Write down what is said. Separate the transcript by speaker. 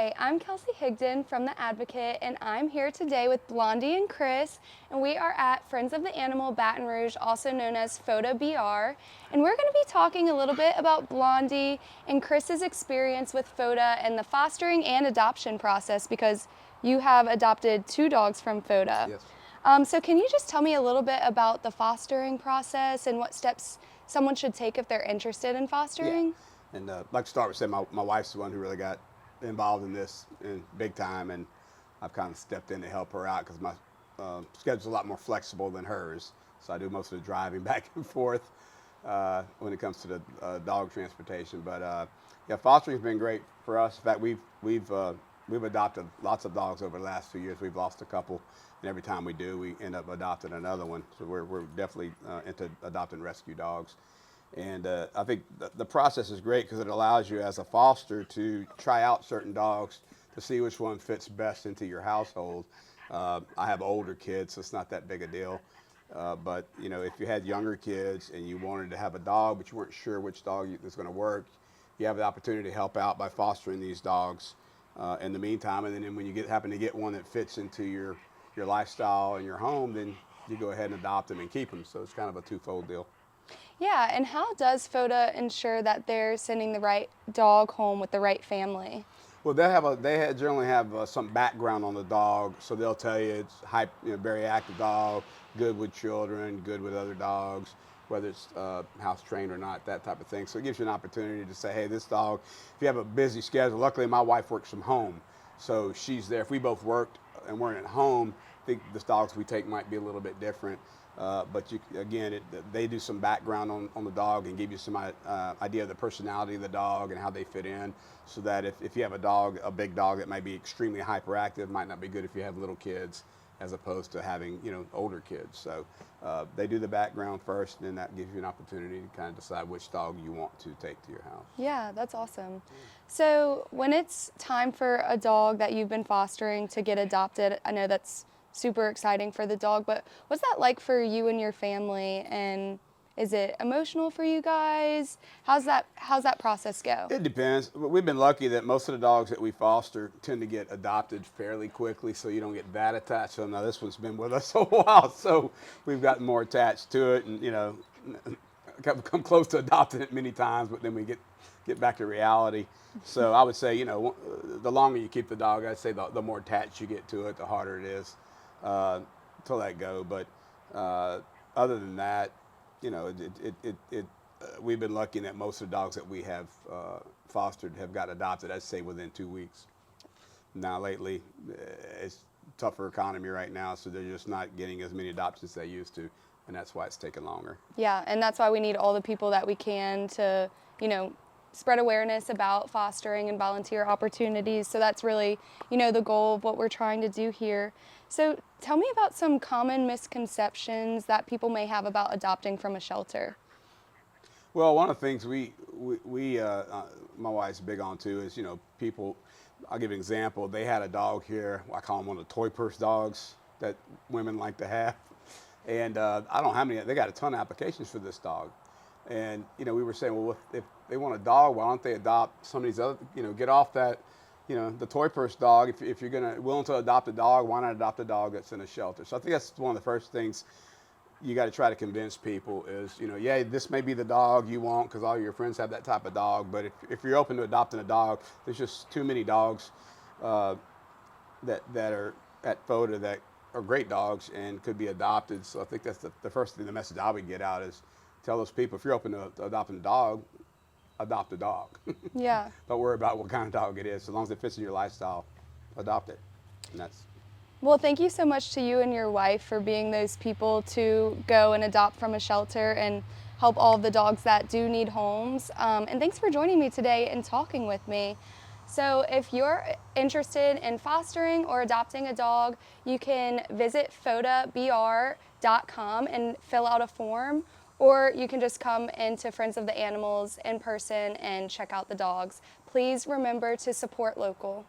Speaker 1: Hi, I'm Kelsey Higdon from The Advocate, and I'm here today with Blondie and Chris, and we are at Friends of the Animal Baton Rouge, also known as FOTA BR, and we're going to be talking a little bit about Blondie and Chris's experience with FOTA and the fostering and adoption process, because you have adopted 2 dogs from FOTA.
Speaker 2: Yes.
Speaker 1: So can you just tell me a little bit about the fostering process and what steps someone should take if they're interested in fostering?
Speaker 2: Yeah. And I'd like to start with saying my wife's the one who really got involved in this in big time, and I've kind of stepped in to help her out because my schedule's a lot more flexible than hers. So I do most of the driving back and forth when it comes to the dog transportation. But yeah, fostering's been great for us. In fact, we've adopted lots of dogs over the last few years. We've lost a couple, and every time we do, we end up adopting another one. So we're definitely into adopting rescue dogs. And I think the process is great because it allows you as a foster to try out certain dogs to see which one fits best into your household. I have older kids, so it's not that big a deal. But you know, if you had younger kids and you wanted to have a dog, but you weren't sure which dog was going to work, you have the opportunity to help out by fostering these dogs in the meantime. And then when you happen to get one that fits into your lifestyle and your home, then you go ahead and adopt them and keep them. So it's kind of a twofold deal.
Speaker 1: Yeah, and how does FOTA ensure that they're sending the right dog home with the right family?
Speaker 2: Well, generally have some background on the dog, so they'll tell you it's very active dog, good with children, good with other dogs, whether it's house trained or not, that type of thing. So it gives you an opportunity to say, hey, this dog, if you have a busy schedule, luckily my wife works from home, so she's there. If we both worked and weren't at home, I think the dogs we take might be a little bit different. But they do some background on the dog and give you some idea of the personality of the dog and how they fit in, so that if you have a big dog that might be extremely hyperactive, might not be good if you have little kids, as opposed to having older kids. So they do the background first, and then that gives you an opportunity to kind of decide which dog you want to take to your house.
Speaker 1: Yeah, that's awesome. So when it's time for a dog that you've been fostering to get adopted, I know that's super exciting for the dog, but what's that like for you and your family, and is it emotional for you guys? How's that process go?
Speaker 2: It depends. We've been lucky that most of the dogs that we foster tend to get adopted fairly quickly, so you don't get that attached. So now this one's been with us a while, so we've gotten more attached to it, and come close to adopting it many times, but then we get back to reality. So I would say, the longer you keep the dog, I'd say the more attached you get to it, the harder it is to let go. But other than that, we've been lucky that most of the dogs that we have fostered have got adopted, I'd say, within 2 weeks. Now lately, it's tougher economy right now, so they're just not getting as many adoptions as they used to, and that's why it's taking longer.
Speaker 1: Yeah, and that's why we need all the people that we can to, spread awareness about fostering and volunteer opportunities. So that's really, the goal of what we're trying to do here. So tell me about some common misconceptions that people may have about adopting from a shelter.
Speaker 2: Well, one of the things my wife's big on too is, people, I'll give you an example. They had a dog here, I call them one of the toy purse dogs that women like to have. And I don't know how many, they got a ton of applications for this dog. And, we were saying, well, if they want a dog, why don't they adopt some of these other, get off that, the toy purse dog. If you're willing to adopt a dog, why not adopt a dog that's in a shelter? So I think that's one of the first things you got to try to convince people is, yeah, this may be the dog you want because all your friends have that type of dog. But if you're open to adopting a dog, there's just too many dogs that are at FOTA that are great dogs and could be adopted. So I think that's the first thing, the message I would get out is tell those people, if you're open to adopting a dog, adopt a dog.
Speaker 1: Yeah.
Speaker 2: Don't worry about what kind of dog it is. As long as it fits in your lifestyle, adopt it. And that's.
Speaker 1: Well, thank you so much to you and your wife for being those people to go and adopt from a shelter and help all of the dogs that do need homes. And thanks for joining me today and talking with me. So if you're interested in fostering or adopting a dog, you can visit fotabr.com and fill out a form, or you can just come into Friends of the Animals in person and check out the dogs. Please remember to support local.